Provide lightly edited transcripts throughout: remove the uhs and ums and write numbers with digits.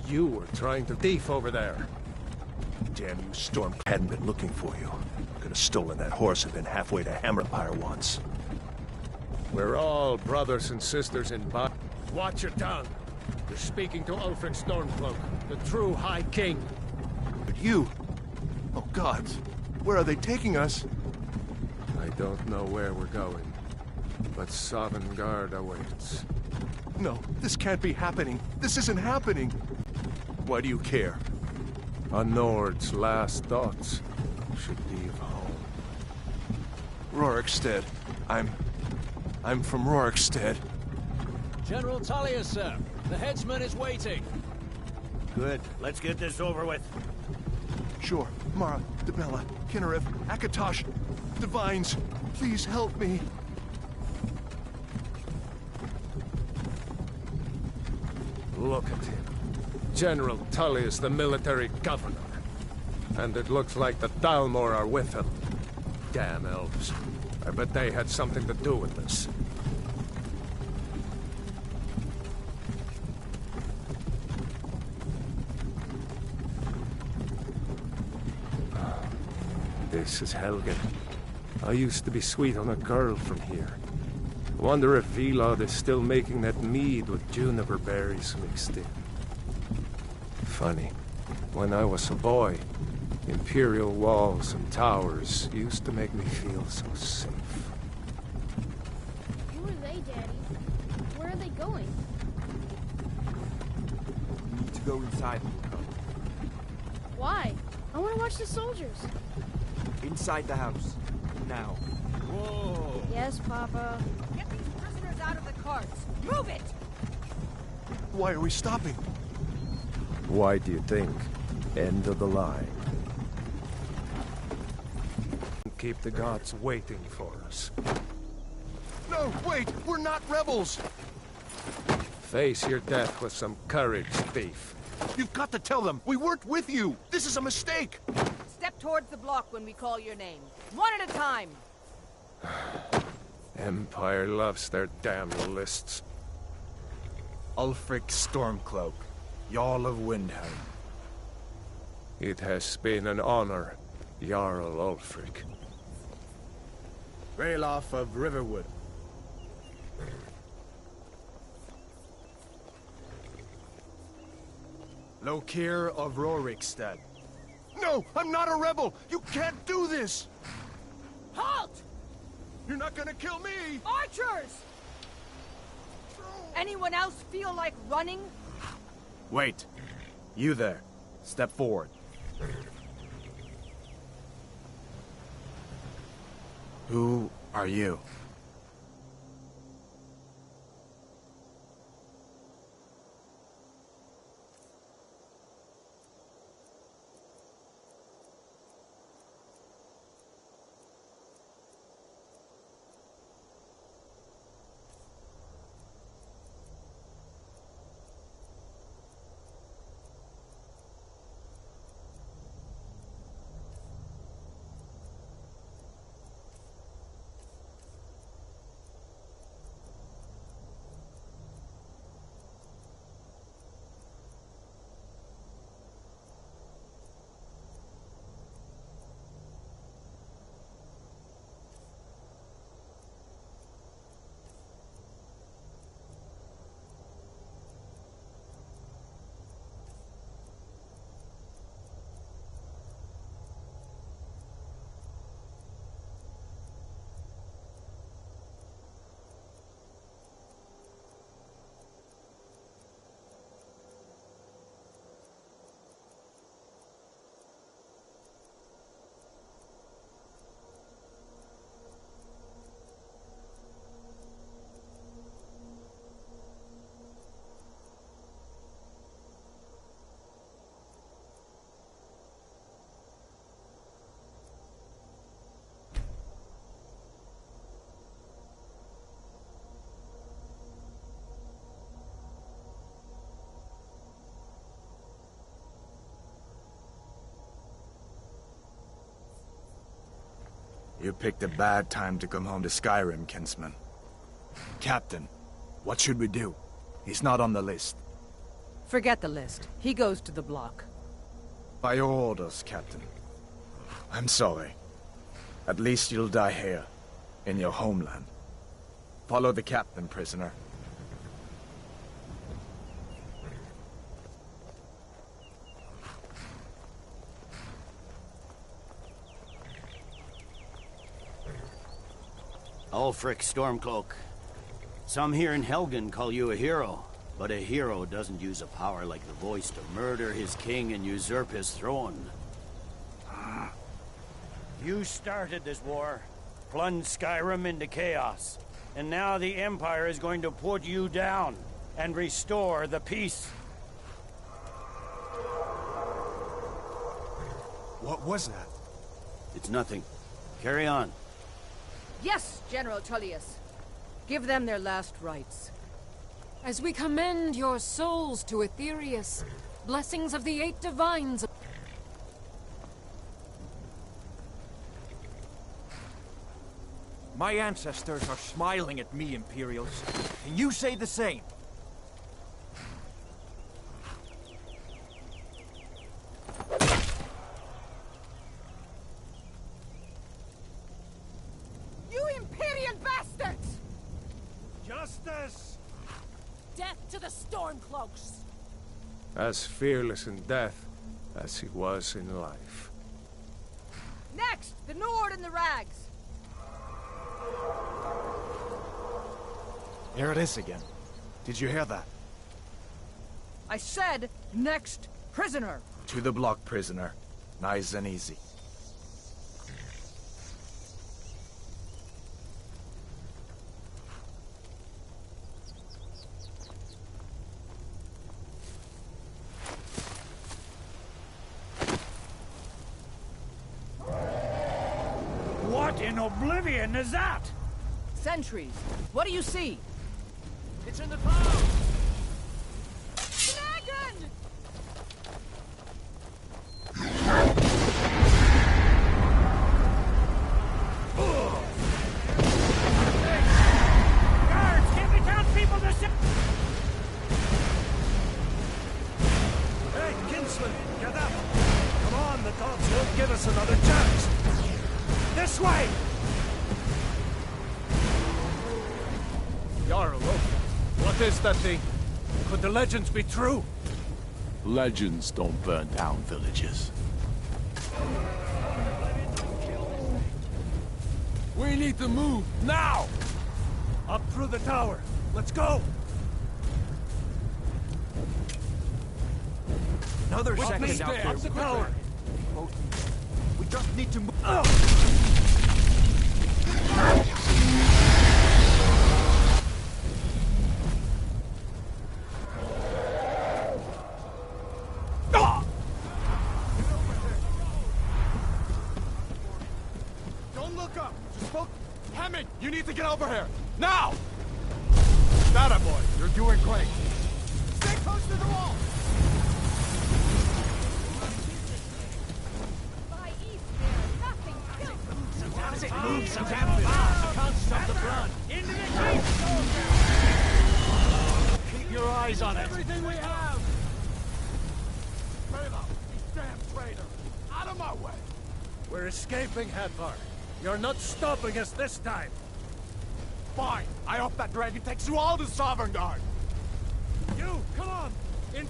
You were trying to thief over there. Damn you, Storm. Hadn't been looking for you. Could have stolen that horse and been halfway to Hammerfire once. We're all brothers and sisters in bond. Watch your tongue. You're speaking to Ulfric Stormcloak, the true High King. But you... Oh, gods. Where are they taking us? I don't know where we're going, but Sovngarde awaits. No, this can't be happening. This isn't happening. Why do you care? A Nord's last thoughts should leave home. Rorikstead. I'm from Rorikstead. General Tullius, sir. The headsman is waiting. Good. Let's get this over with. Sure. Mara, Debella, Kinnereth, Akatosh, Divines, please help me. Look at him. General Tullius, the military governor. And it looks like the Dalmor are with him. Damn elves. I bet they had something to do with this. This is Helgen. I used to be sweet on a girl from here. Wonder if Vilod is still making that mead with juniper berries mixed in. Funny. When I was a boy, Imperial walls and towers used to make me feel so safe. Who are they, Daddy? Where are they going? We need to go inside, Luca. Why? I want to watch the soldiers. Inside the house. Now. Whoa! Yes, Papa. Get these prisoners out of the carts. Move it! Why are we stopping? Why do you think? End of the line. Keep the gods waiting for us. No, wait! We're not rebels! Face your death with some courage, thief. You've got to tell them! We weren't with you! This is a mistake! Step towards the block when we call your name. One at a time. Empire loves their damn lists. Ulfric Stormcloak, Jarl of Windhelm. It has been an honor, Jarl Ulfric. Ralof of Riverwood. Lokir of Rorikstead. No! I'm not a rebel! You can't do this! Halt! You're not gonna kill me! Archers! Anyone else feel like running? Wait. You there. Step forward. Who are you? You picked a bad time to come home to Skyrim, kinsman. Captain, what should we do? He's not on the list. Forget the list. He goes to the block. By your orders, Captain. I'm sorry. At least you'll die here, in your homeland. Follow the captain, prisoner. Ulfric Stormcloak. Some here in Helgen call you a hero, but a hero doesn't use a power like the voice to murder his king and usurp his throne. You started this war, plunged Skyrim into chaos, and now the Empire is going to put you down and restore the peace. What was that? It's nothing. Carry on. Yes, General Tullius. Give them their last rites. As we commend your souls to Aetherius, blessings of the 8 divines. My ancestors are smiling at me, Imperials. Can you say the same? You Imperial bastards! Justice! Death to the Stormcloaks! As fearless in death as he was in life. Next, the Nord and the Rags. Here it is again. Did you hear that? I said, next prisoner. To the block, prisoner. Nice and easy. What in oblivion is that? Sentries. What do you see? It's in the clouds! Dragon! Guards, give the townspeople the Hey, Kinsman, get up! Come on, the gods won't give us another chance! This way! Jarl, what is that thing? Could the legends be true? Legends don't burn down villages. We need to move, now! Up through the tower. Let's go! Another second out there. Up the tower! We just need to move. Don't look up! Just spoke. Hammond, you need to get over here! Now! That boy, you're doing great. Stay close to the wall! By east there, nothing kills. Move some damn fast! Can't stop the blood! Into the keep, soldier! Keep your eyes on it! Everything we have! Straight up, you damn traitor! Out of my way! We're escaping, Hathor. You're not stopping us this time. Fine! I hope that dragon takes you all to Sovereign Guard! You, come on! In...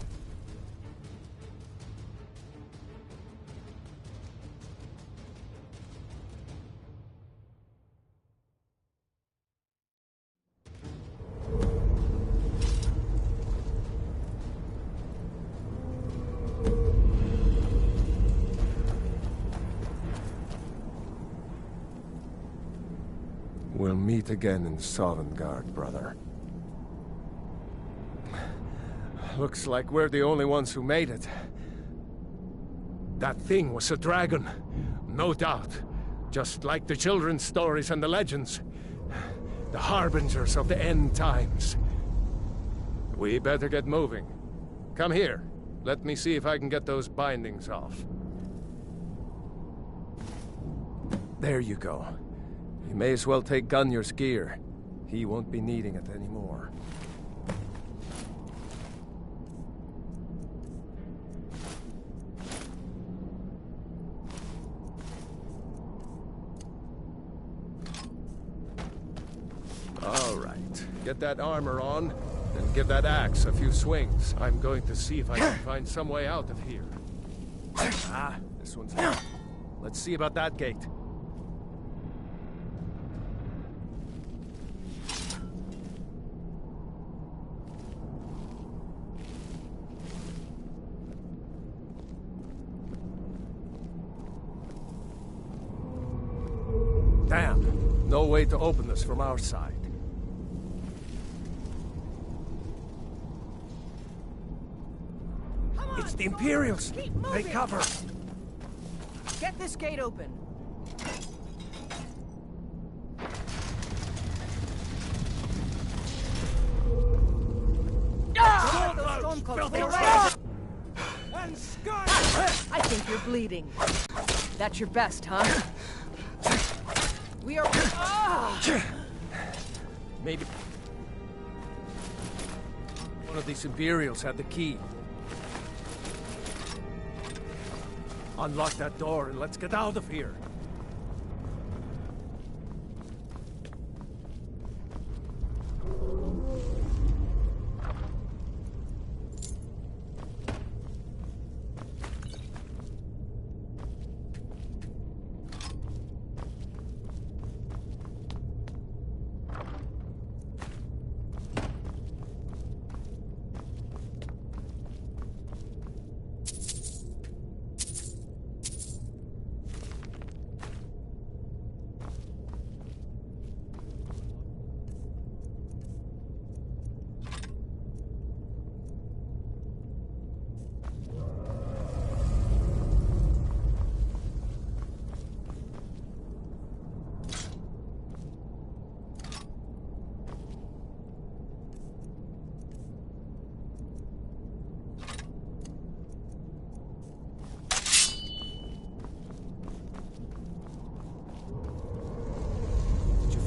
We'll meet again in Sovngarde, brother. Looks like we're the only ones who made it. That thing was a dragon, no doubt. Just like the children's stories and the legends. The harbingers of the end times. We better get moving. Come here. Let me see if I can get those bindings off. There you go. You may as well take Gunnar's gear. He won't be needing it anymore. get that armor on, then give that axe a few swings. I'm going to see if I can find some way out of here. Ah, this one's locked. Let's see about that gate. Damn, no way to open this from our side. It's the Imperials! Take cover! Get this gate open. And Skyrim! I think you're bleeding. That's your best, huh? We are... Maybe... one of these Imperials had the key. Unlock that door and let's get out of here.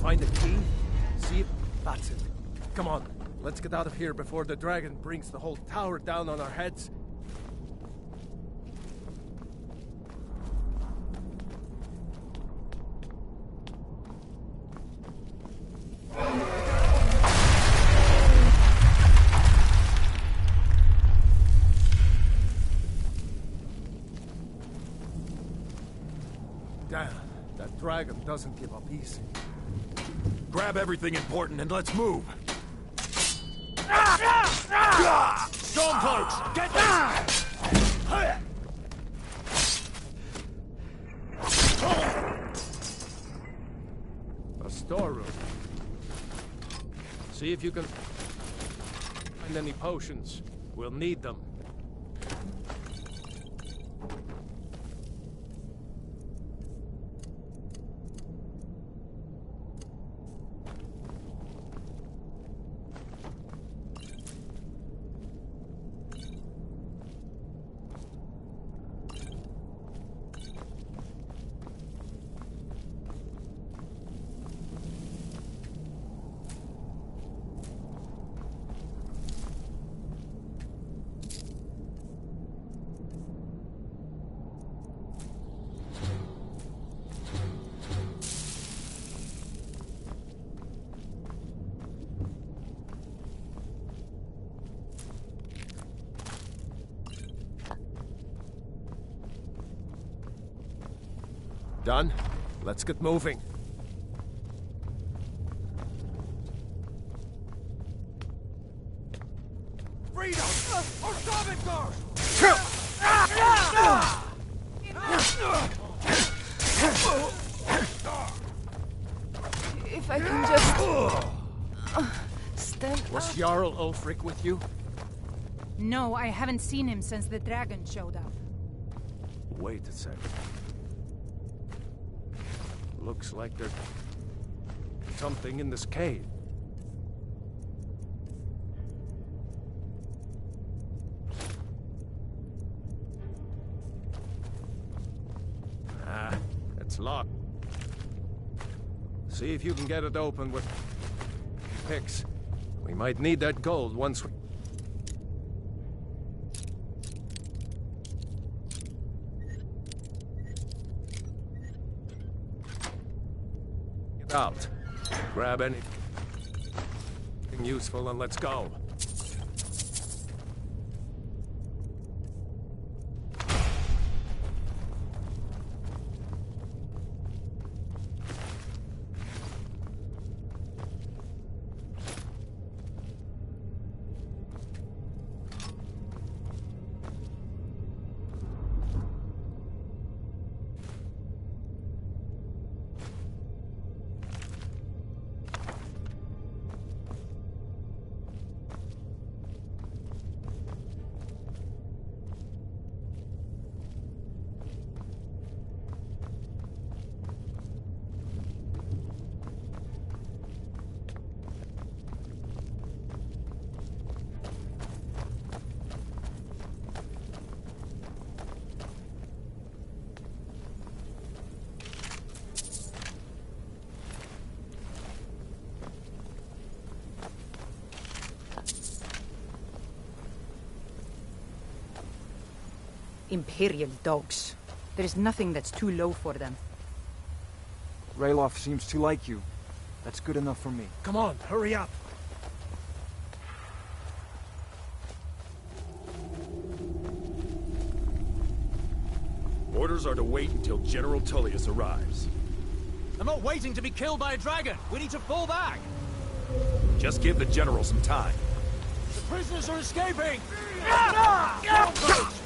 Find the key? See it? That's it. Come on, let's get out of here before the dragon brings the whole tower down on our heads. Damn, that dragon doesn't give up easy. Grab everything important and let's move. Stormcloaks, get this! A storeroom. See if you can find any potions. We'll need them. Done? Let's get moving. Freedom! Or Sovngarde! If I can just... stand Was up. Jarl Ulfric with you? No, I haven't seen him since the dragon showed up. Wait a second. Looks like there's something in this cave. Ah, it's locked. See if you can get it open with picks. We might need that gold once we... Get out. Grab anything something useful and let's go. Imperial dogs. There is nothing that's too low for them. Ralof seems to like you. That's good enough for me. Come on, hurry up. Orders are to wait until General Tullius arrives. I'm not waiting to be killed by a dragon. We need to fall back. Just give the General some time. The prisoners are escaping!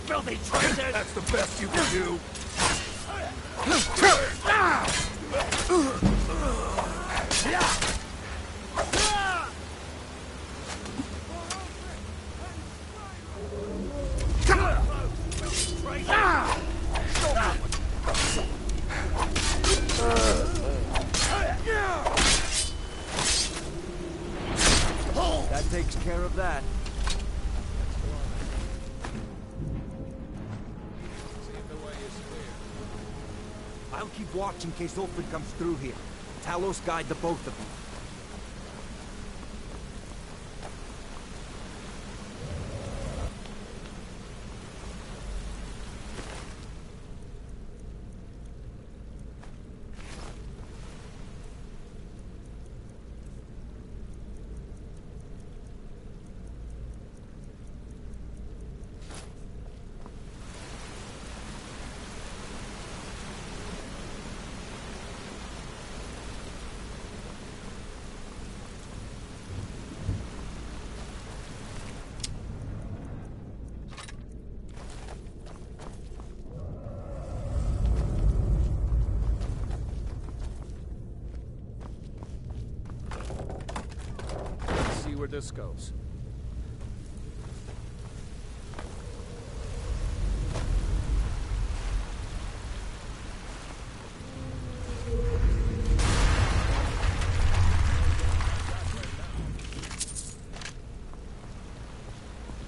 Filthy traitors! That's the best you can do! That takes care of that. I'll keep watch in case Ulfrid comes through here. Talos guide the both of you. Where this goes.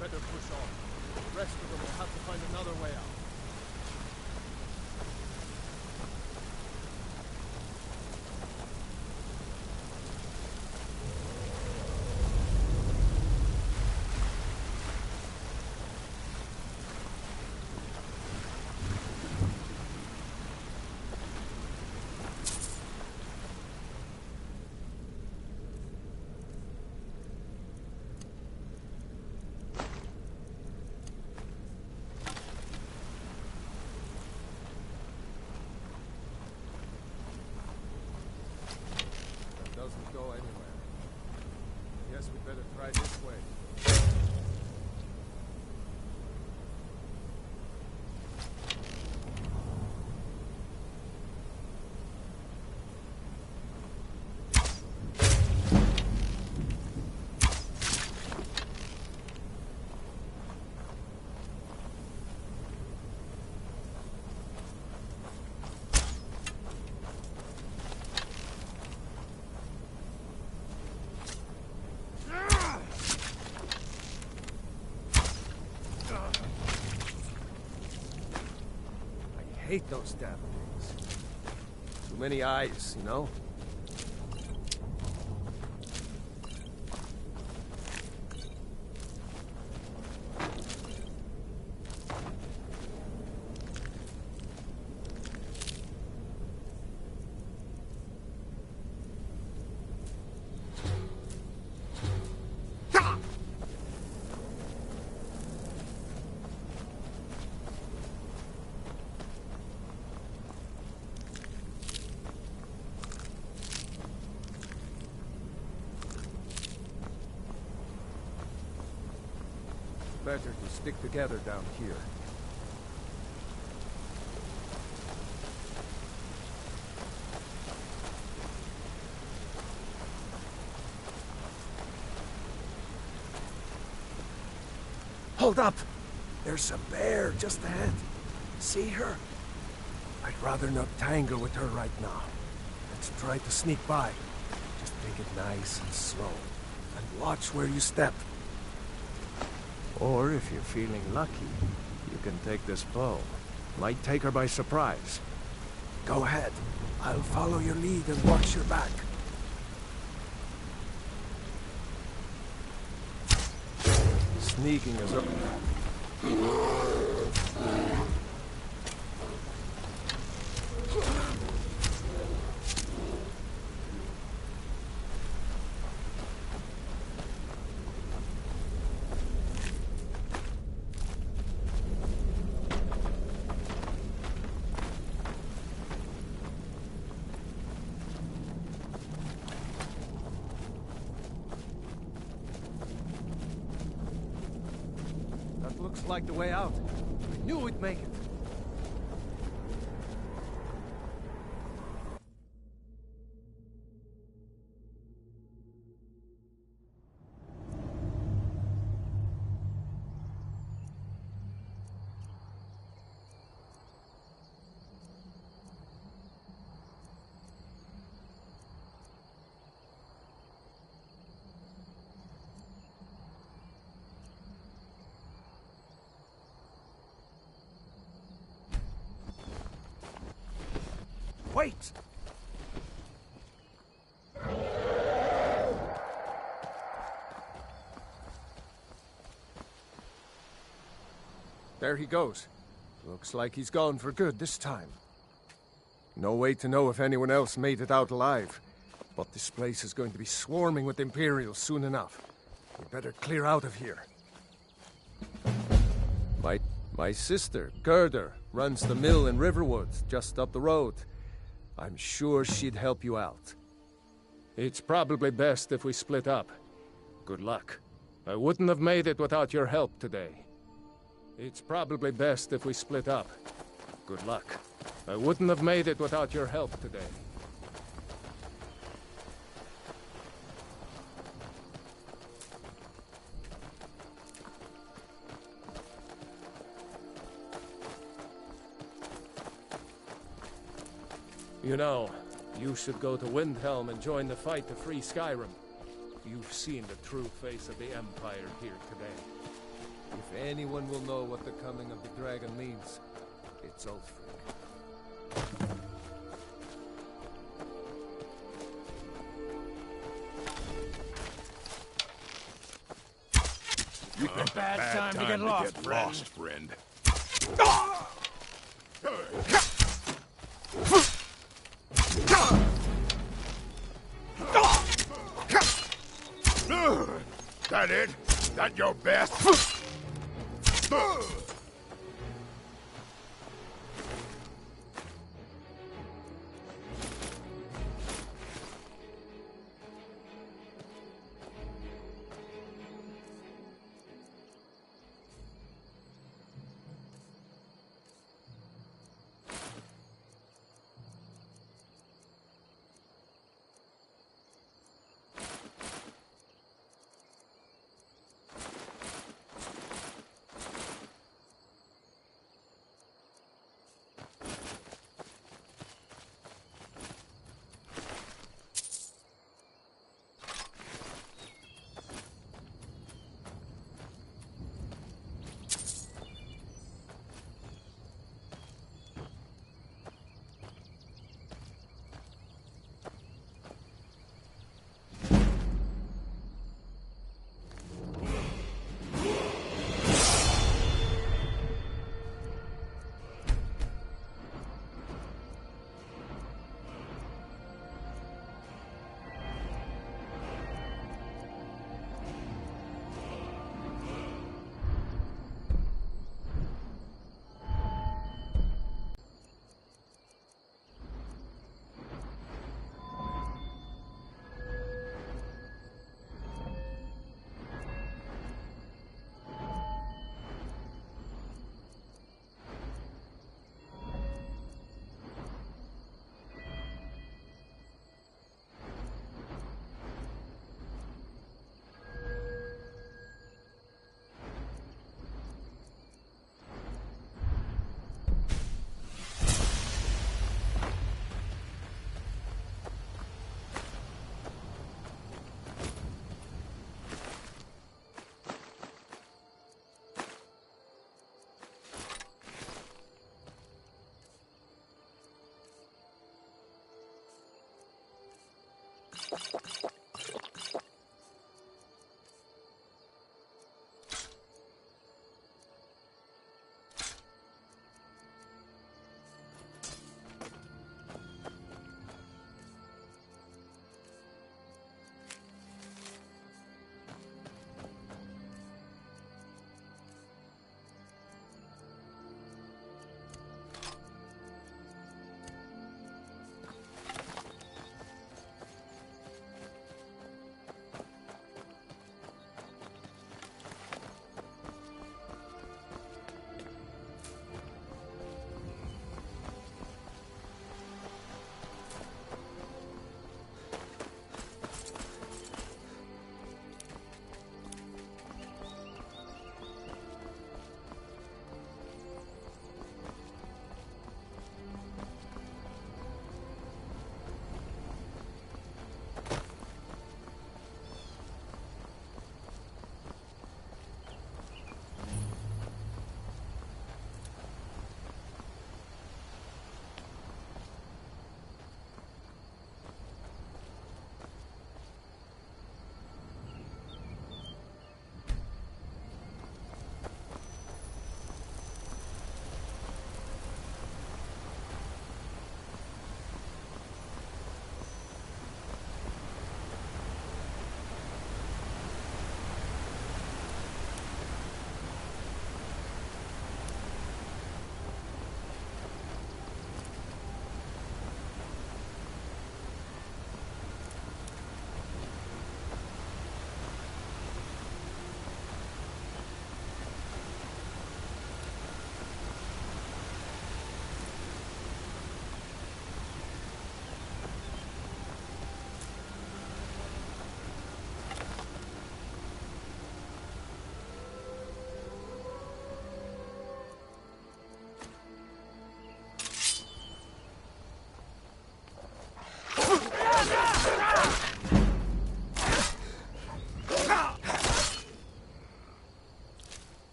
Better push on. The rest of them will have to find another way out. Doesn't go anywhere. Guess we better try this way. I hate those damn things. Too many eyes, you know? better to stick together down here. Hold up! There's a bear just ahead. See her? I'd rather not tangle with her right now. Let's try to sneak by. Just take it nice and slow. And watch where you step. Or if you're feeling lucky, you can take this bow. Might take her by surprise. Go ahead. I'll follow your lead and watch your back. Sneaking is up. Looks like the way out. I knew we'd make it. Wait! There he goes. Looks like he's gone for good this time. No way to know if anyone else made it out alive. But this place is going to be swarming with Imperials soon enough. We better clear out of here. My sister, Gerda, runs the mill in Riverwood, just up the road. I'm sure she'd help you out. It's probably best if we split up. Good luck. I wouldn't have made it without your help today. It's probably best if we split up. Good luck. I wouldn't have made it without your help today. You know, you should go to Windhelm and join the fight to free Skyrim. You've seen the true face of the Empire here today. If anyone will know what the coming of the dragon means, it's Ulfric. You picked a bad time to get lost, friend. That it? That your best?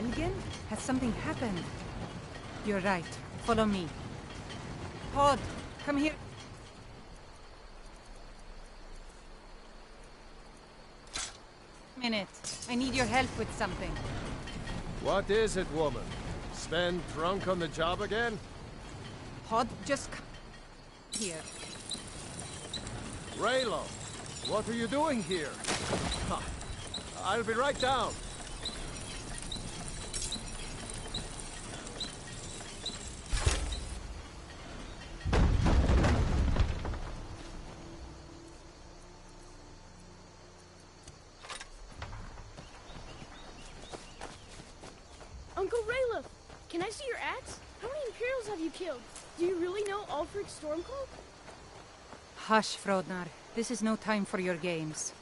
Helgen? Has something happened? You're right. Follow me. Hod, come here. Minute. I need your help with something. What is it, woman? Sven drunk on the job again? Hod, just come here. Raylo, what are you doing here? Ha, I'll be right down. Uncle Raylo, can I see your axe? How many Imperials have you killed? Do you really know Ulfric Stormcloak? Hush, Frodnar. This is no time for your games.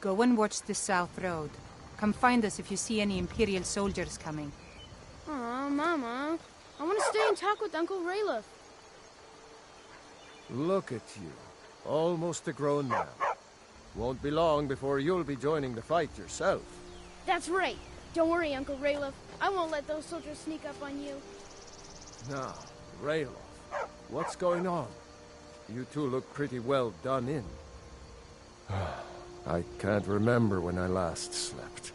Go and watch the South Road. Come find us if you see any Imperial soldiers coming. Aw, Mama. I want to stay and talk with Uncle Raylo. Look at you. Almost a grown man. Won't be long before you'll be joining the fight yourself. That's right. Don't worry, Uncle Raylo. I won't let those soldiers sneak up on you. Now, Raylo, what's going on? You two look pretty well done in. I can't remember when I last slept.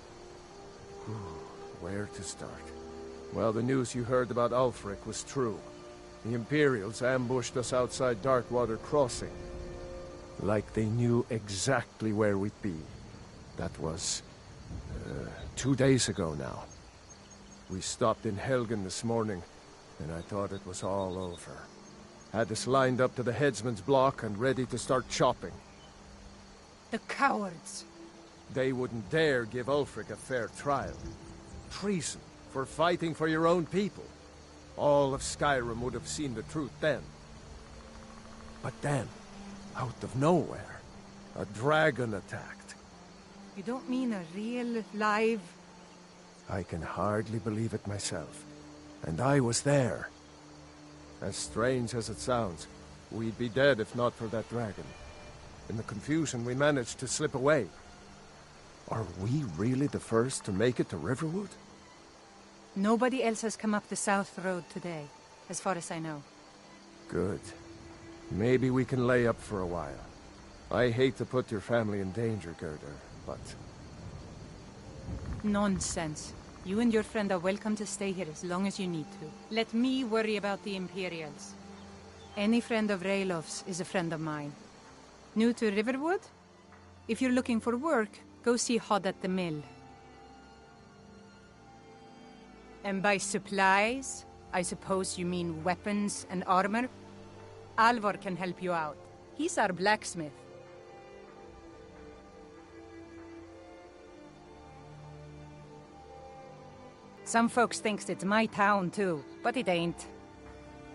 Where to start? Well, the news you heard about Ulfric was true. The Imperials ambushed us outside Darkwater Crossing. Like they knew exactly where we'd be. That was 2 days ago now. We stopped in Helgen this morning, and I thought it was all over. Had us lined up to the headsman's block and ready to start chopping. The cowards! They wouldn't dare give Ulfric a fair trial. Treason for fighting for your own people. All of Skyrim would have seen the truth then. But then, out of nowhere, a dragon attacked. You don't mean a real, live... I can hardly believe it myself. And I was there. As strange as it sounds, we'd be dead if not for that dragon. In the confusion, we managed to slip away. Are we really the first to make it to Riverwood? Nobody else has come up the South Road today, as far as I know. Good. Maybe we can lay up for a while. I hate to put your family in danger, Gerda, but... Nonsense. You and your friend are welcome to stay here as long as you need to. Let me worry about the Imperials. Any friend of Raylof's is a friend of mine. New to Riverwood? If you're looking for work, go see Hod at the mill. And by supplies, I suppose you mean weapons and armor? Alvor can help you out. He's our blacksmith. Some folks thinks it's my town too, but it ain't.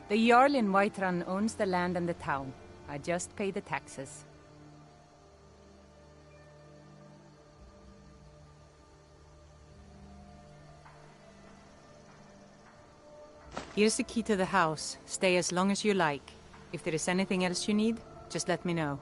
The Jarl in Whiterun owns the land and the town. I just pay the taxes. Here's the key to the house. Stay as long as you like. If there is anything else you need, just let me know.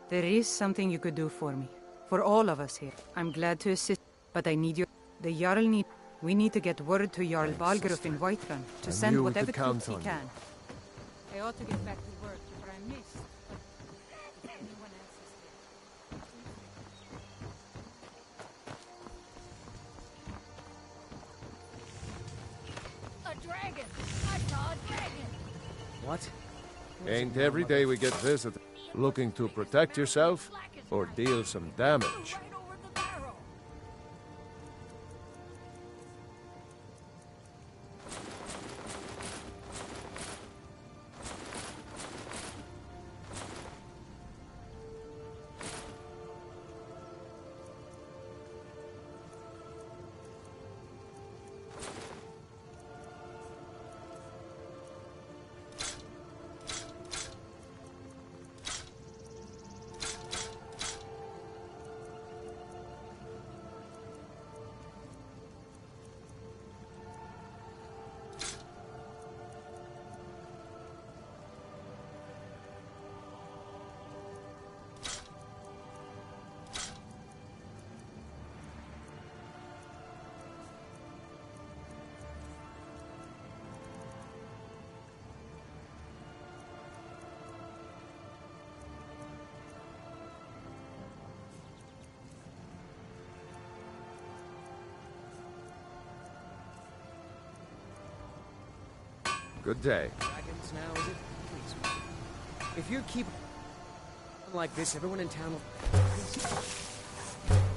There is something you could do for me. For all of us here. I'm glad to assist, but I need your... The Jarl need... We need to get word to Jarl Balgruuf in Whiterun to send whatever troops he can. I ought to get back to work, for I missed... But anyone else is A dragon! I saw a dragon! What? Ain't every day we get visited. Looking to protect yourself or deal some damage? Good day. Dragons now, is it? Please. If you keep like this, everyone in town will...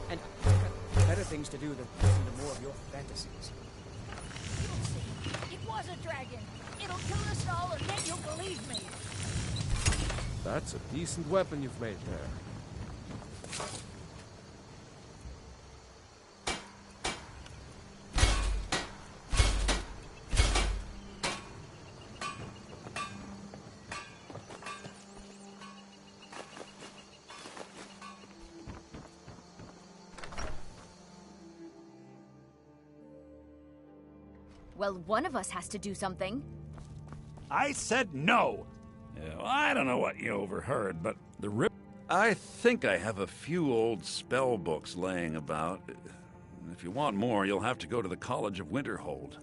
And better things to do than listen to more of your fantasies. You'll see. It was a dragon. It'll kill us all, or then you'll believe me. That's a decent weapon you've made there. Well, one of us has to do something. I said no! Yeah, well, I don't know what you overheard, but the rip... I think I have a few old spell books laying about. If you want more, you'll have to go to the College of Winterhold.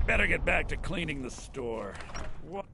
Better get back to cleaning the store. What?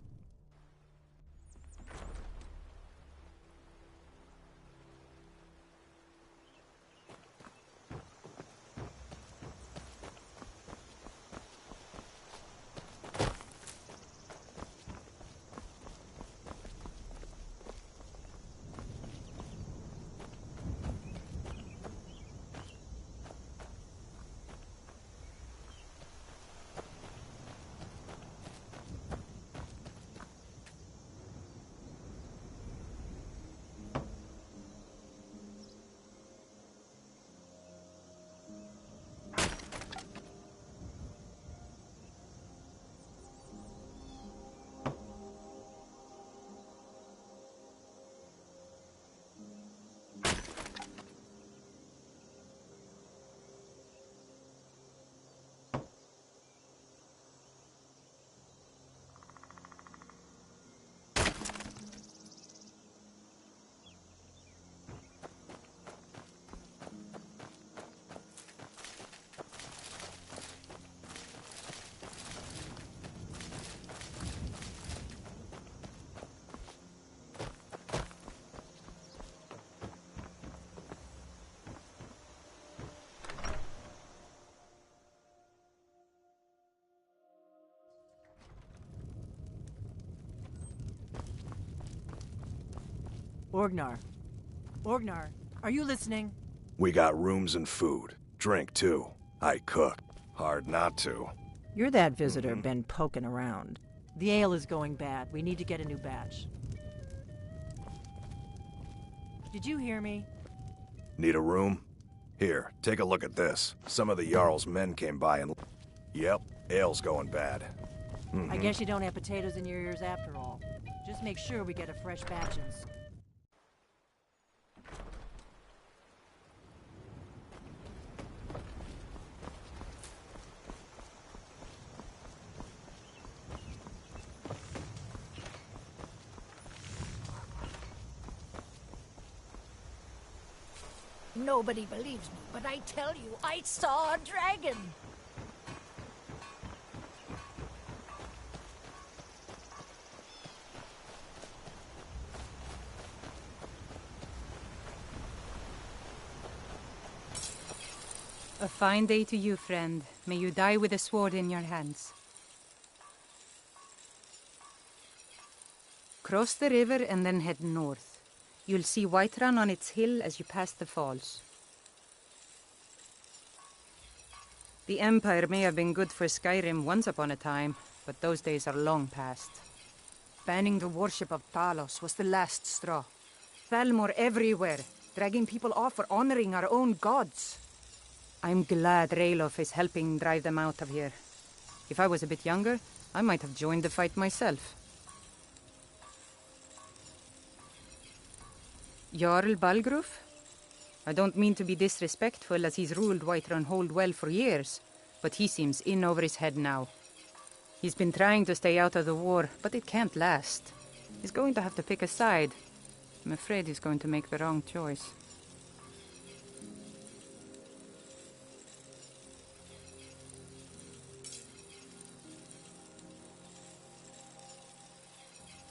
Orgnar. Orgnar, are you listening? We got rooms and food. Drink, too. I cook. Hard not to. You're that visitor been poking around. The ale is going bad. We need to get a new batch. Did you hear me? Need a room? Here, take a look at this. Some of the Jarl's men came by and... Yep, ale's going bad. I guess you don't have potatoes in your ears after all. Just make sure we get a fresh batches. Nobody believes me, but I tell you, I saw a dragon. A fine day to you, friend. May you die with a sword in your hands. Cross the river and then head north. You'll see Whiterun on its hill as you pass the falls. The Empire may have been good for Skyrim once upon a time, but those days are long past. Banning the worship of Talos was the last straw. Thalmor everywhere, dragging people off for honoring our own gods. I'm glad Ralof is helping drive them out of here. If I was a bit younger, I might have joined the fight myself. Jarl Balgruf? I don't mean to be disrespectful, as he's ruled Whiterun Hold well for years, but he seems in over his head now. He's been trying to stay out of the war, but it can't last. He's going to have to pick a side. I'm afraid he's going to make the wrong choice.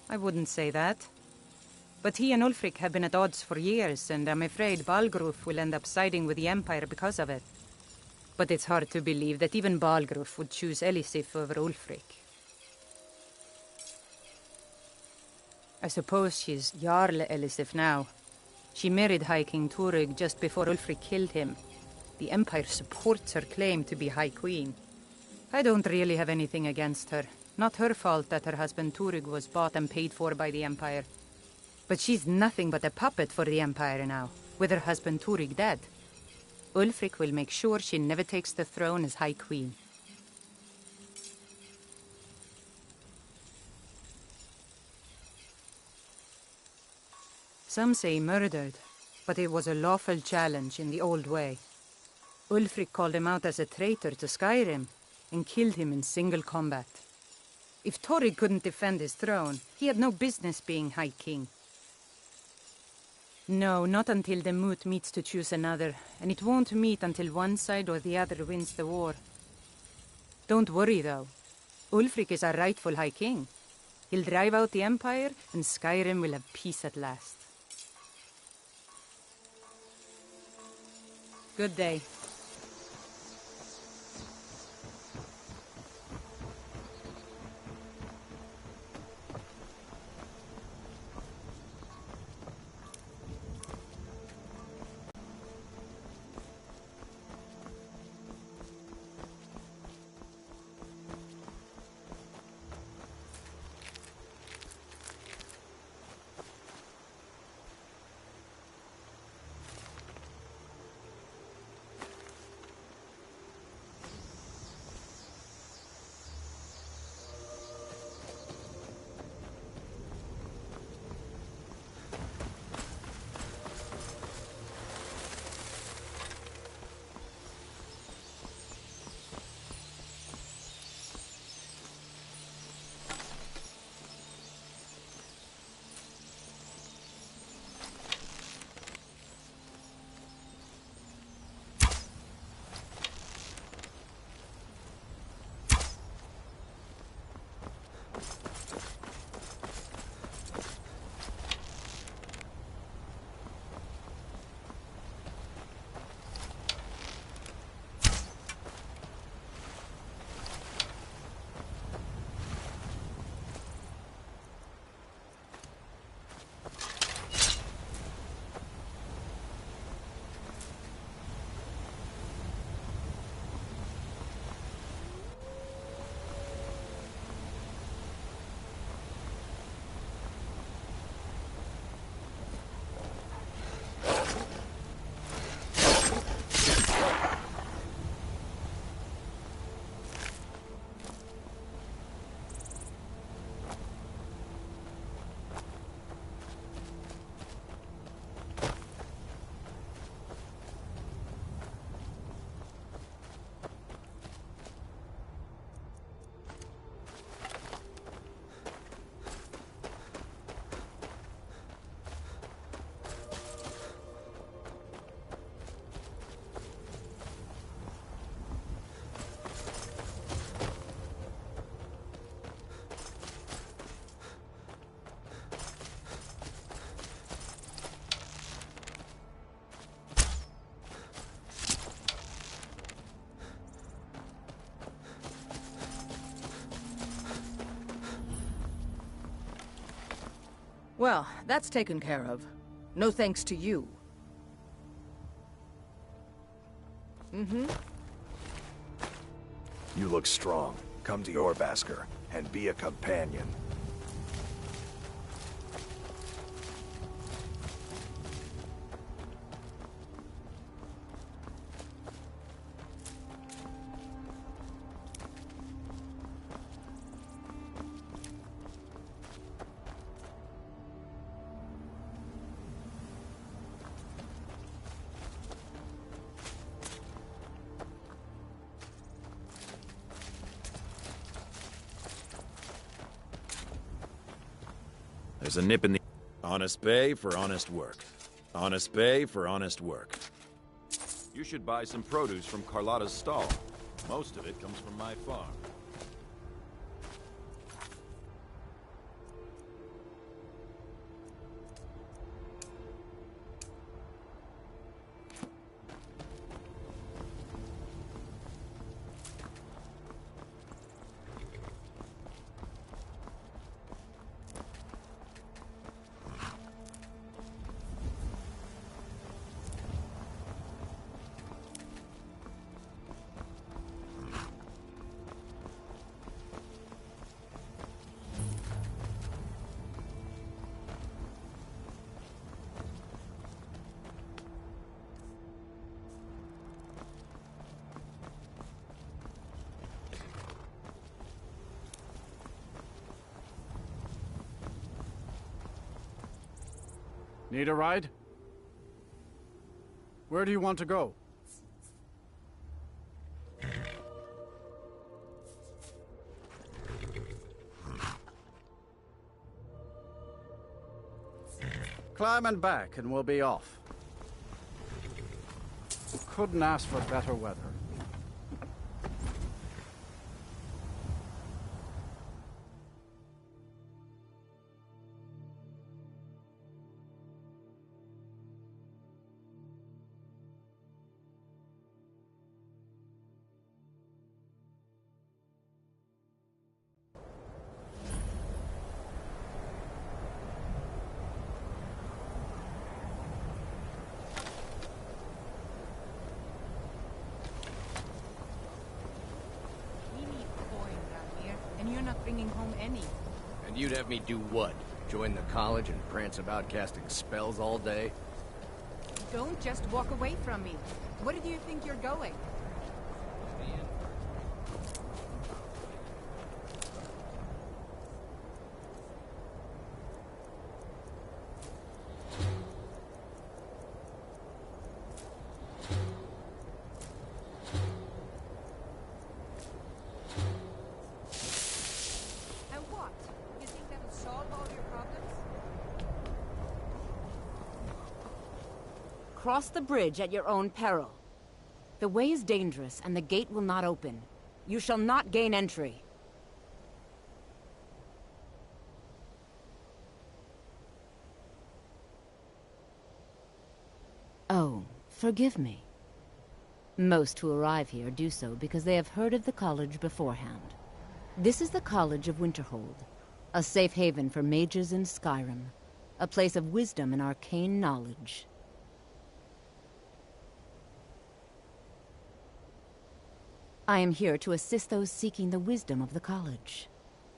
I wouldn't say that. But he and Ulfric have been at odds for years, and I'm afraid Balgruf will end up siding with the Empire because of it. But it's hard to believe that even Balgruf would choose Elisif over Ulfric. I suppose she's Jarl Elisif now. She married High King Turug just before Ulfric killed him. The Empire supports her claim to be High Queen. I don't really have anything against her. Not her fault that her husband Turug was bought and paid for by the Empire. But she's nothing but a puppet for the Empire now, with her husband Turug dead. Ulfric will make sure she never takes the throne as High Queen. Some say murdered, but it was a lawful challenge in the old way. Ulfric called him out as a traitor to Skyrim, and killed him in single combat. If Turug couldn't defend his throne, he had no business being High King. No, not until the moot meets to choose another, and it won't meet until one side or the other wins the war. Don't worry, though. Ulfric is our rightful High King. He'll drive out the Empire, and Skyrim will have peace at last. Good day. Well, that's taken care of. No thanks to you. Mm-hmm. You look strong. Come to your Basker, and be a companion. There's a nip in the... Honest pay for honest work. Honest pay for honest work. You should buy some produce from Carlotta's stall. Most of it comes from my farm. Need a ride? Where do you want to go? Climb and back and we'll be off. Couldn't ask for better weather. Bringing home any. And you'd have me do what? Join the college and prance about casting spells all day? Don't just walk away from me. Where do you think you're going? Cross the bridge at your own peril. The way is dangerous, and the gate will not open. You shall not gain entry. Oh, forgive me. Most who arrive here do so because they have heard of the college beforehand. This is the College of Winterhold, a safe haven for mages in Skyrim, a place of wisdom and arcane knowledge. I am here to assist those seeking the wisdom of the college.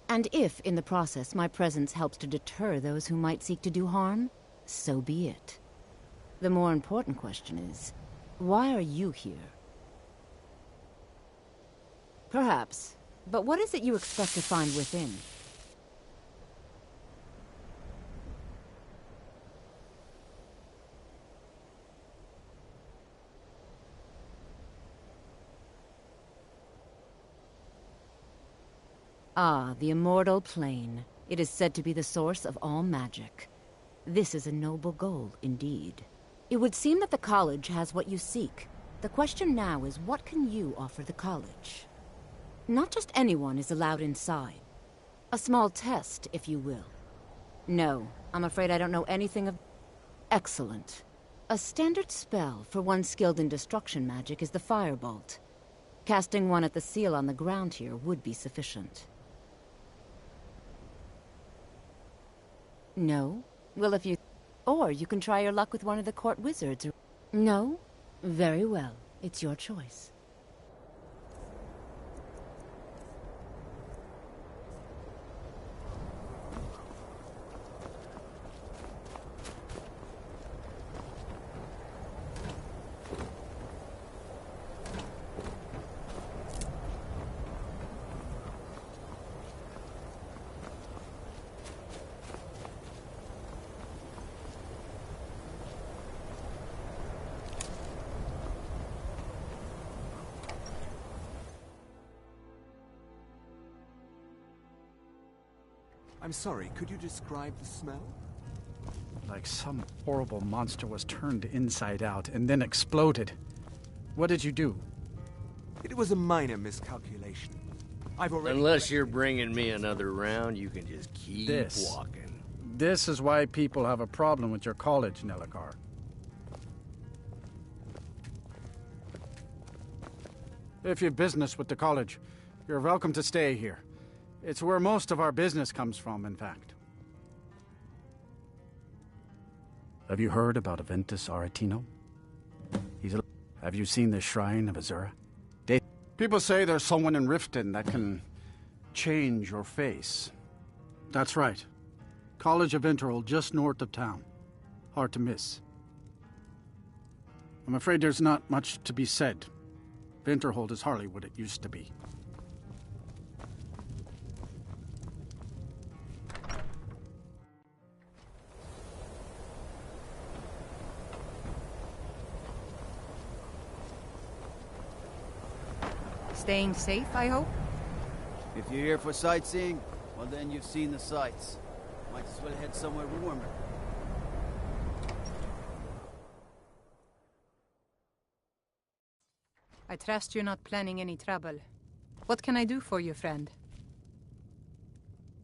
And if, in the process, my presence helps to deter those who might seek to do harm, so be it. The more important question is, why are you here? Perhaps, but what is it you expect to find within? Ah, the immortal plane. It is said to be the source of all magic. This is a noble goal, indeed. It would seem that the college has what you seek. The question now is, what can you offer the college? Not just anyone is allowed inside. A small test, if you will. No, I'm afraid I don't know anything of... Excellent. A standard spell for one skilled in destruction magic is the Firebolt. Casting one at the seal on the ground here would be sufficient. No? Well, if you... Or you can try your luck with one of the court wizards. No? Very well. It's your choice. I'm sorry, could you describe the smell? Like some horrible monster was turned inside out and then exploded. What did you do? It was a minor miscalculation. I've already... Unless you're bringing me another round, you can just keep walking. This is why people have a problem with your college, Nelligar. If you've business with the college, you're welcome to stay here. It's where most of our business comes from, in fact. Have you heard about Aventus Aretino? Have you seen the Shrine of Azura? People say there's someone in Riften that can change your face. That's right. College of Interval, just north of town. Hard to miss. I'm afraid there's not much to be said. Winterhold is hardly what it used to be. Staying safe, I hope? If you're here for sightseeing, well then you've seen the sights. Might as well head somewhere warmer. I trust you're not planning any trouble. What can I do for you, friend?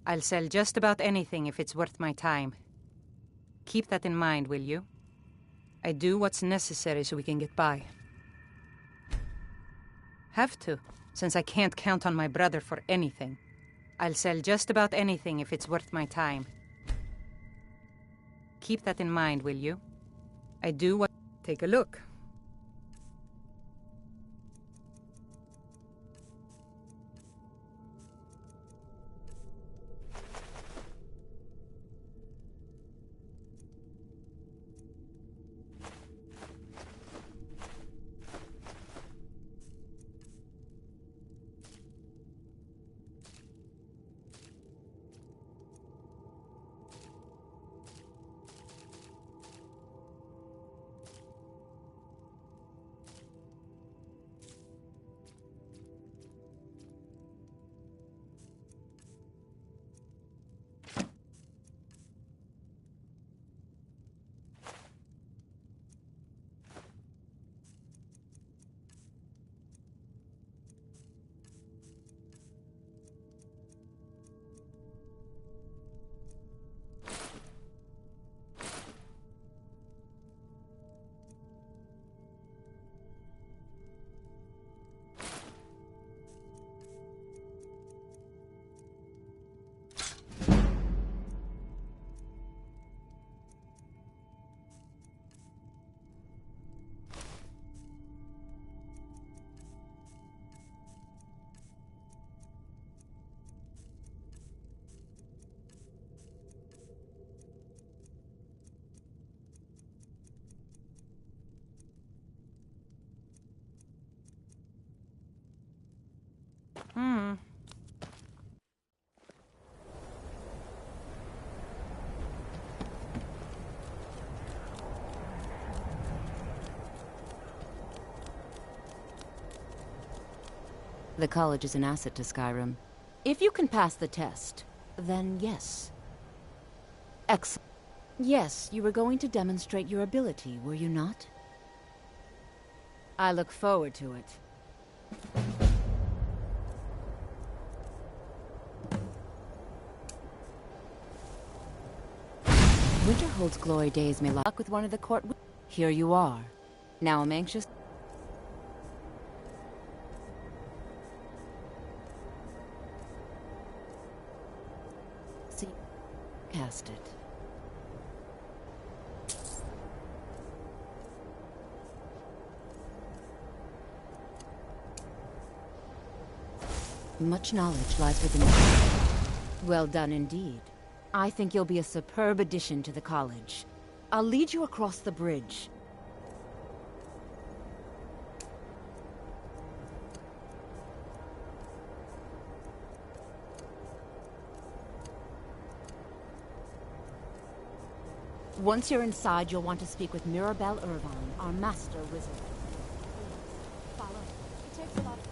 I'll sell just about anything if it's worth my time. Keep that in mind, will you? I do what's necessary so we can get by. Have to, since I can't count on my brother for anything. I'll sell just about anything if it's worth my time. Keep that in mind, will you? I do what... Take a look. The college is an asset to Skyrim. If you can pass the test, then yes. Excellent. Yes, you were going to demonstrate your ability, were you not? I look forward to it. Winterhold's glory days may luck with one of the court... Here you are. Now I'm anxious... See... Cast it. Much knowledge lies within you. Well done indeed. I think you'll be a superb addition to the college. I'll lead you across the bridge. Once you're inside, you'll want to speak with Mirabelle Irvine, our master wizard. Follow. It takes a lot of time.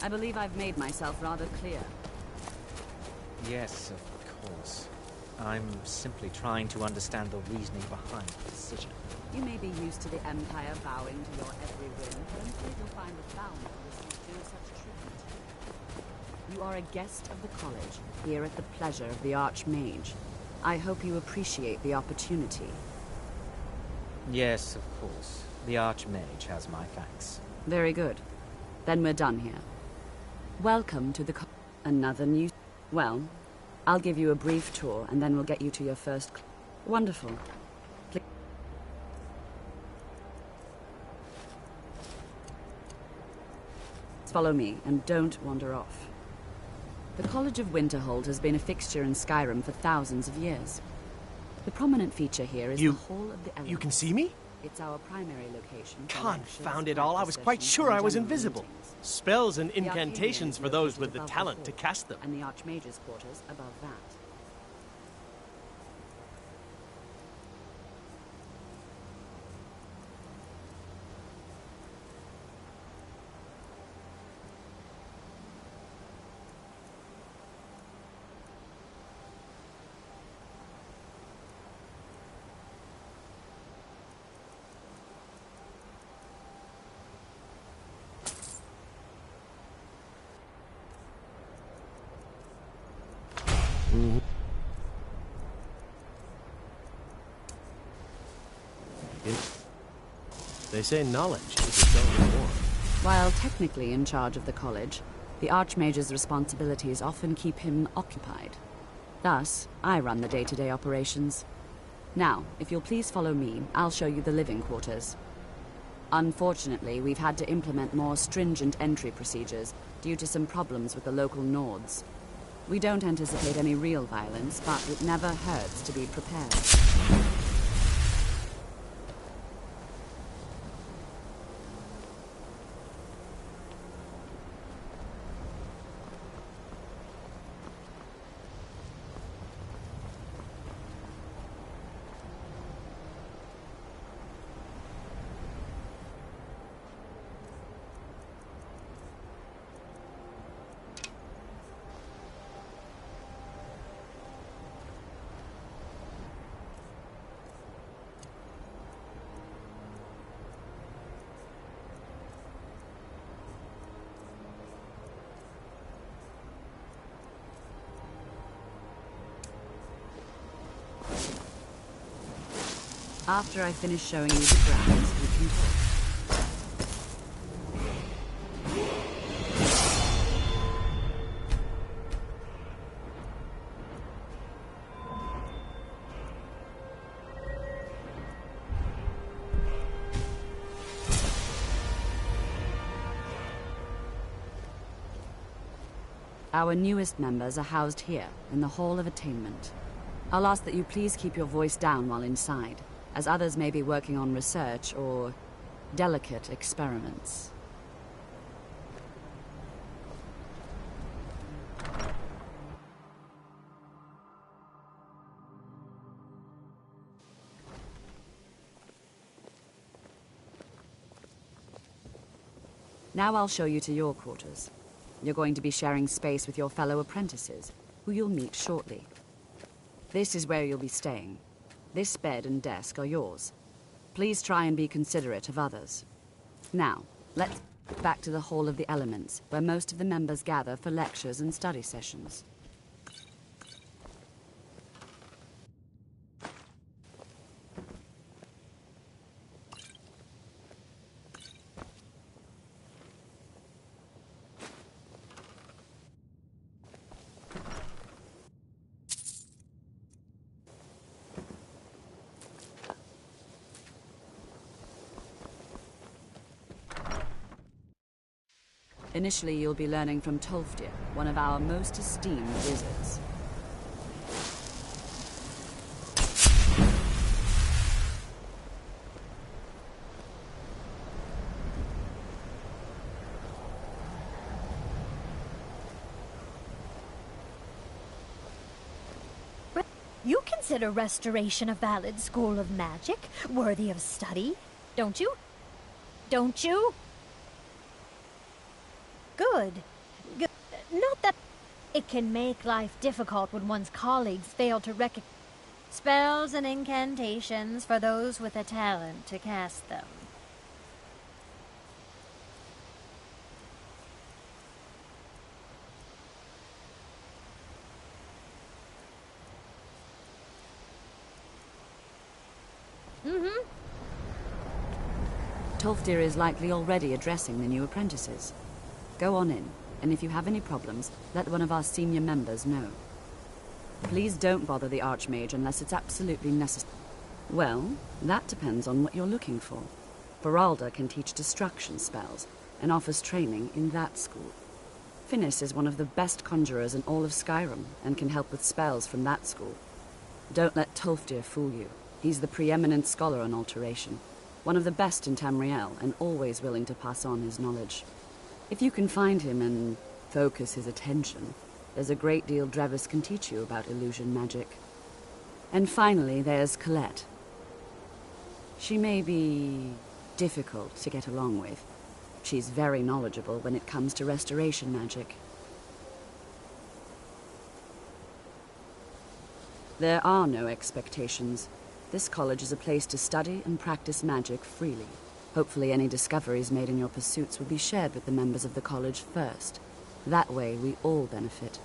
I believe I've made myself rather clear. Yes, of course. I'm simply trying to understand the reasoning behind the decision. You may be used to the Empire bowing to your every whim, but I'm afraid you'll find it bound to receive no such treatment. You are a guest of the college, here at the pleasure of the Archmage. I hope you appreciate the opportunity. Yes, of course. The Archmage has my thanks. Very good. Then we're done here. Welcome to the another new... Well, I'll give you a brief tour, and then we'll get you to your first... Wonderful. Please follow me, and don't wander off. The College of Winterhold has been a fixture in Skyrim for thousands of years. The prominent feature here is the Hall of the Elements. You can see me? It's our primary location. Confound it all, I was quite sure I was invisible. Spells and incantations for those with the talent to cast them. And the Archmage's quarters above that. They say knowledge is its own reward. While technically in charge of the college, the Archmage's responsibilities often keep him occupied. Thus, I run the day-to-day operations. Now, if you'll please follow me, I'll show you the living quarters. Unfortunately, we've had to implement more stringent entry procedures due to some problems with the local Nords. We don't anticipate any real violence, but it never hurts to be prepared. After I finish showing you the grounds, we can talk. Our newest members are housed here, in the Hall of Attainment. I'll ask that you please keep your voice down while inside, as others may be working on research or delicate experiments. Now I'll show you to your quarters. You're going to be sharing space with your fellow apprentices, who you'll meet shortly. This is where you'll be staying. This bed and desk are yours. Please try and be considerate of others. Now, let's get back to the Hall of the Elements, where most of the members gather for lectures and study sessions. Initially, you'll be learning from Tolfdir, one of our most esteemed wizards. You consider restoration a valid school of magic, worthy of study, don't you? Don't you? Good. Good. Not that it can make life difficult when one's colleagues fail to recognize spells and incantations for those with a talent to cast them. Tolfdir is likely already addressing the new apprentices. Go on in, and if you have any problems, let one of our senior members know. Please don't bother the Archmage unless it's absolutely necessary. Well, that depends on what you're looking for. Beralda can teach destruction spells, and offers training in that school. Finis is one of the best conjurers in all of Skyrim, and can help with spells from that school. Don't let Tolfdir fool you. He's the preeminent scholar on alteration. One of the best in Tamriel, and always willing to pass on his knowledge. If you can find him and focus his attention, there's a great deal Drevis can teach you about illusion magic. And finally, there's Colette. She may be difficult to get along with. She's very knowledgeable when it comes to restoration magic. There are no expectations. This college is a place to study and practice magic freely. Hopefully any discoveries made in your pursuits will be shared with the members of the college first. That way we all benefit.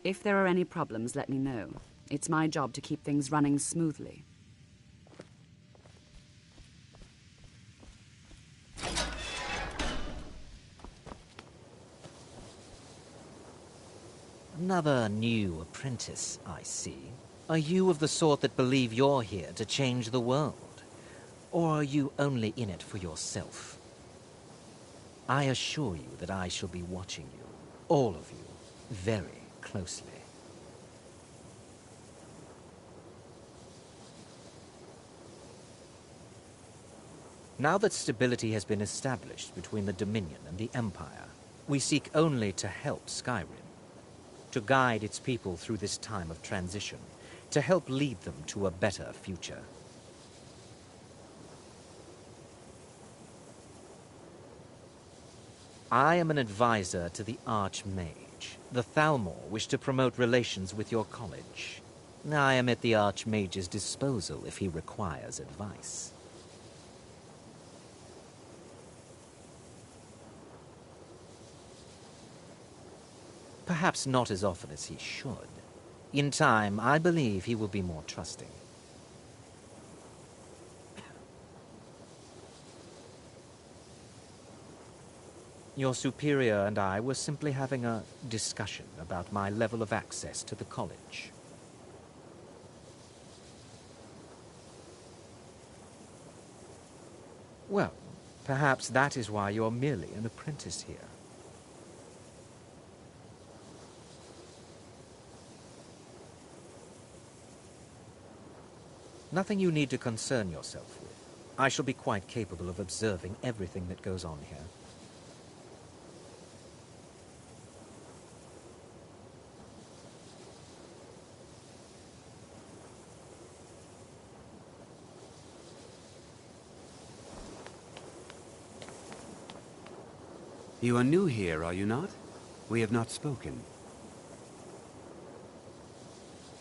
If there are any problems, let me know. It's my job to keep things running smoothly. Another new apprentice, I see. Are you of the sort that believe you're here to change the world? Or are you only in it for yourself? I assure you that I shall be watching you, all of you, very closely. Now that stability has been established between the Dominion and the Empire, we seek only to help Skyrim, to guide its people through this time of transition, to help lead them to a better future. I am an advisor to the Archmage. The Thalmor wish to promote relations with your college. I am at the Archmage's disposal if he requires advice. Perhaps not as often as he should. In time, I believe he will be more trusting. Your superior and I were simply having a discussion about my level of access to the college. Well, perhaps that is why you're merely an apprentice here. Nothing you need to concern yourself with. I shall be quite capable of observing everything that goes on here. You are new here, are you not? We have not spoken.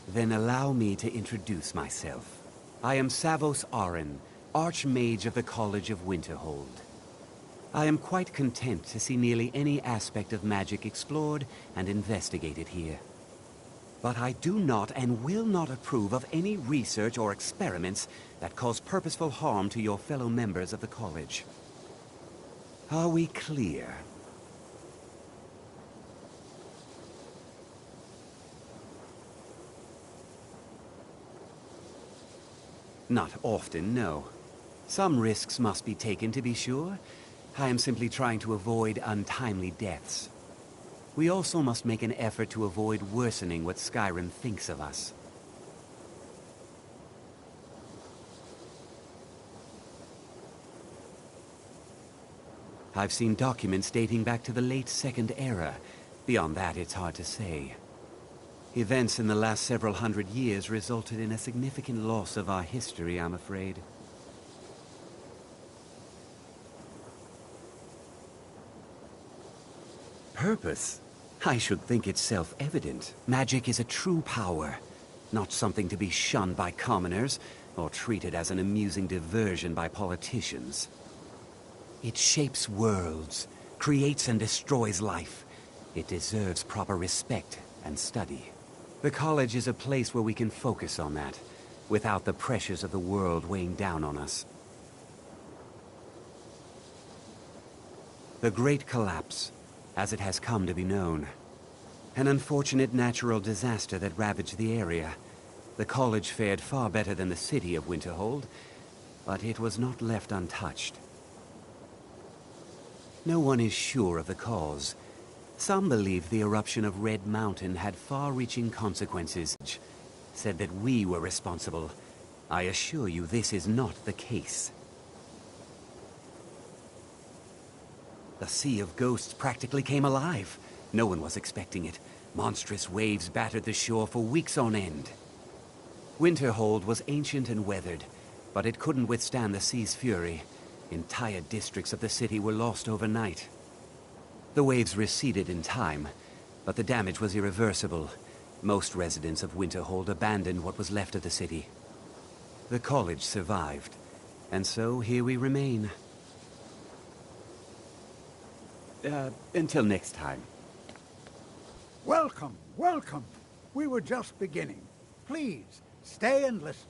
Then allow me to introduce myself. I am Savos Arin, Archmage of the College of Winterhold. I am quite content to see nearly any aspect of magic explored and investigated here. But I do not and will not approve of any research or experiments that cause purposeful harm to your fellow members of the college. Are we clear? Not often, no. Some risks must be taken, to be sure. I am simply trying to avoid untimely deaths. We also must make an effort to avoid worsening what Skyrim thinks of us. I've seen documents dating back to the late Second Era. Beyond that, it's hard to say. Events in the last several hundred years resulted in a significant loss of our history, I'm afraid. Purpose? I should think it's self-evident. Magic is a true power, not something to be shunned by commoners or treated as an amusing diversion by politicians. It shapes worlds, creates and destroys life. It deserves proper respect and study. The college is a place where we can focus on that, without the pressures of the world weighing down on us. The Great Collapse, as it has come to be known. An unfortunate natural disaster that ravaged the area. The college fared far better than the city of Winterhold, but it was not left untouched. No one is sure of the cause. Some believe the eruption of Red Mountain had far-reaching consequences, said that we were responsible. I assure you this is not the case. The Sea of Ghosts practically came alive. No one was expecting it. Monstrous waves battered the shore for weeks on end. Winterhold was ancient and weathered, but it couldn't withstand the sea's fury. Entire districts of the city were lost overnight. The waves receded in time, but the damage was irreversible. Most residents of Winterhold abandoned what was left of the city. The college survived, and so here we remain. Until next time. Welcome, welcome. We were just beginning. Please, stay and listen.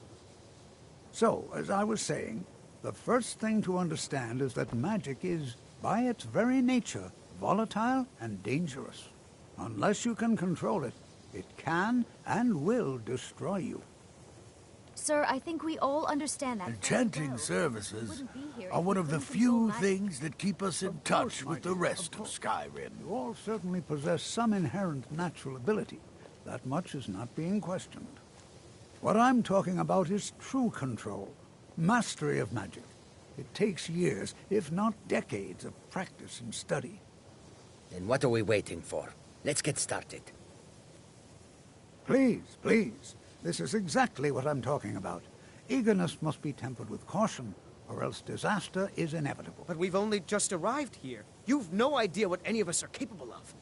So, as I was saying, the first thing to understand is that magic is, by its very nature, volatile and dangerous. Unless you can control it, it can and will destroy you. Sir, I think we all understand that. Enchanting services are one of the few things that keep us in touch with the rest of Skyrim. You all certainly possess some inherent natural ability. That much is not being questioned. What I'm talking about is true control, mastery of magic. It takes years, if not decades, of practice and study. Then what are we waiting for? Let's get started. Please, please. This is exactly what I'm talking about. Eagerness must be tempered with caution, or else disaster is inevitable. But we've only just arrived here. You've no idea what any of us are capable of.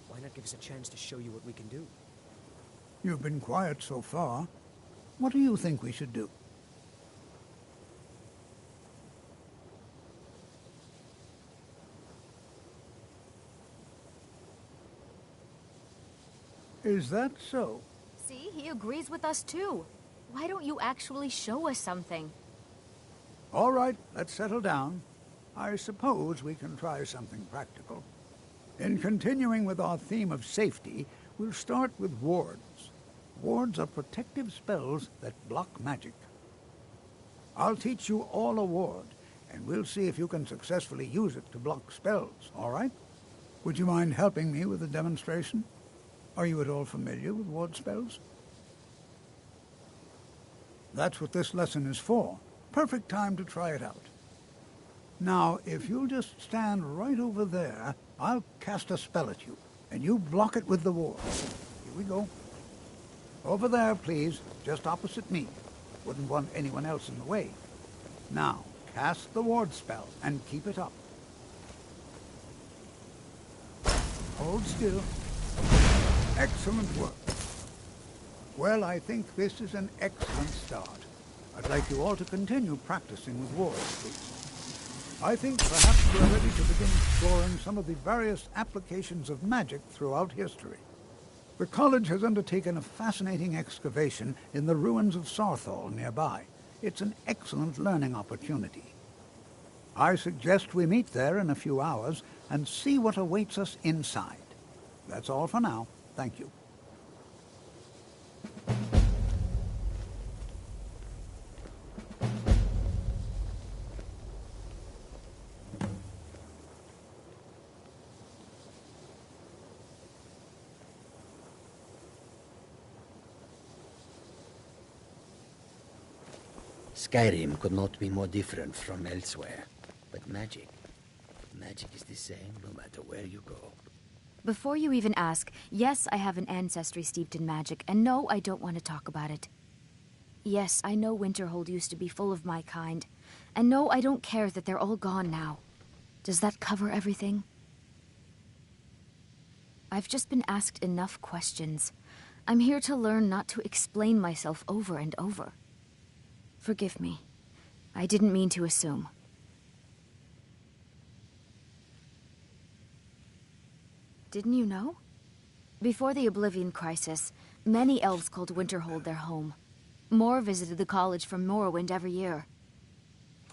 Why not give us a chance to show you what we can do? You've been quiet so far. What do you think we should do? Is that so? See, he agrees with us too. Why don't you actually show us something? All right, let's settle down. I suppose we can try something practical. In continuing with our theme of safety, we'll start with wards. Wards are protective spells that block magic. I'll teach you all a ward, and we'll see if you can successfully use it to block spells, all right? Would you mind helping me with the demonstration? Are you at all familiar with ward spells? That's what this lesson is for. Perfect time to try it out. Now, if you'll just stand right over there, I'll cast a spell at you, and you block it with the ward. Here we go. Over there, please, just opposite me. Wouldn't want anyone else in the way. Now, cast the ward spell, and keep it up. Hold still. Excellent work. Well, I think this is an excellent start. I'd like you all to continue practicing with wards, please. I think perhaps we're ready to begin exploring some of the various applications of magic throughout history. The college has undertaken a fascinating excavation in the ruins of Sarthal nearby. It's an excellent learning opportunity. I suggest we meet there in a few hours and see what awaits us inside. That's all for now. Thank you. Skyrim could not be more different from elsewhere. But magic is the same no matter where you go. Before you even ask, yes, I have an ancestry steeped in magic, and no, I don't want to talk about it. Yes, I know Winterhold used to be full of my kind, and no, I don't care that they're all gone now. Does that cover everything? I've just been asked enough questions. I'm here to learn, not to explain myself over and over. Forgive me. I didn't mean to assume. Didn't you know? Before the Oblivion Crisis, many elves called Winterhold their home. More visited the college from Morrowind every year.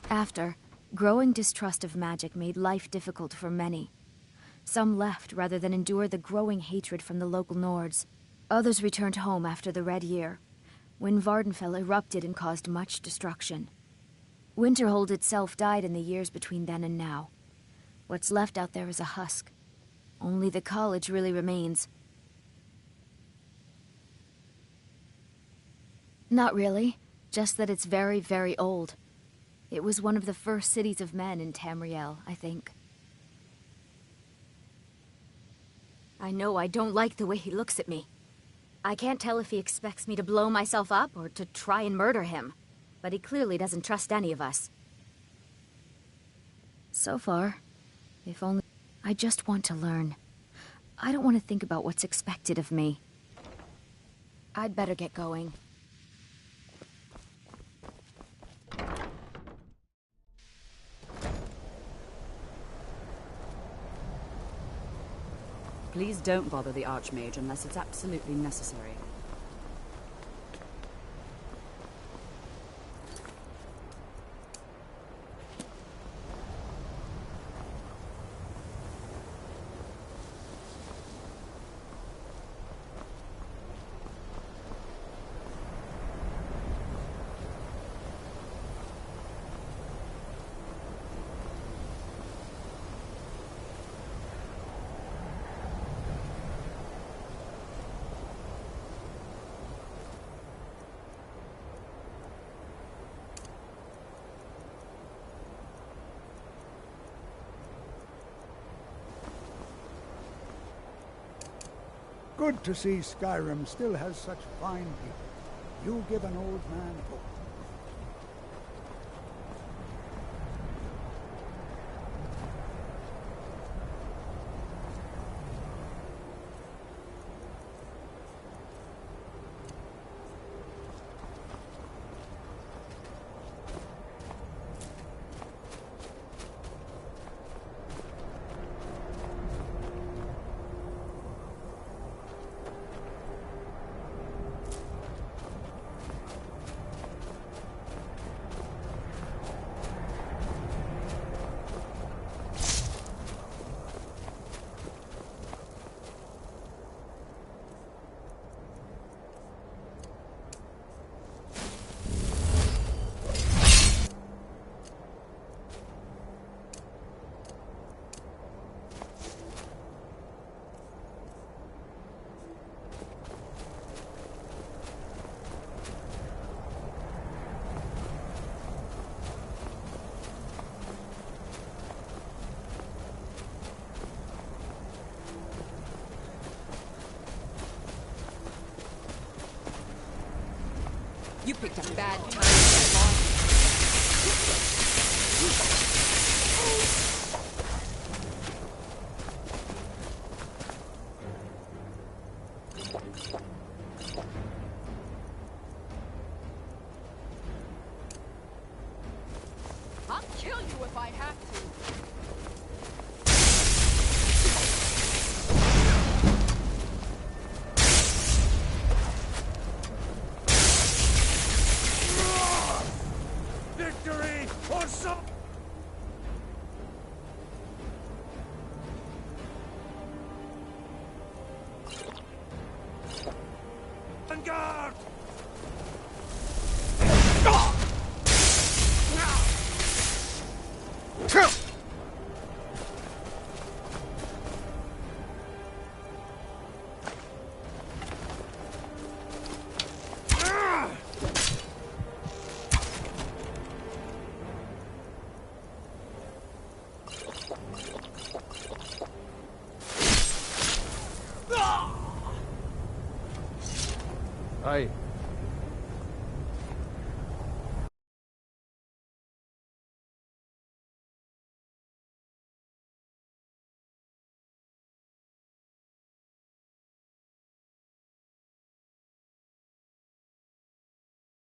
After, growing distrust of magic made life difficult for many. Some left rather than endure the growing hatred from the local Nords. Others returned home after the Red Year, when Vardenfell erupted and caused much destruction. Winterhold itself died in the years between then and now. What's left out there is a husk. Only the college really remains. Not really, just that it's very, very old. It was one of the first cities of men in Tamriel, I think. I know I don't like the way he looks at me. I can't tell if he expects me to blow myself up or to try and murder him, but he clearly doesn't trust any of us. So far, if only... I just want to learn. I don't want to think about what's expected of me. I'd better get going. Please don't bother the Archmage unless it's absolutely necessary. Good to see Skyrim still has such fine people. You give an old man hope. You picked a bad time. I'll kill you if I have to. victory or so. Vanguard! Aye.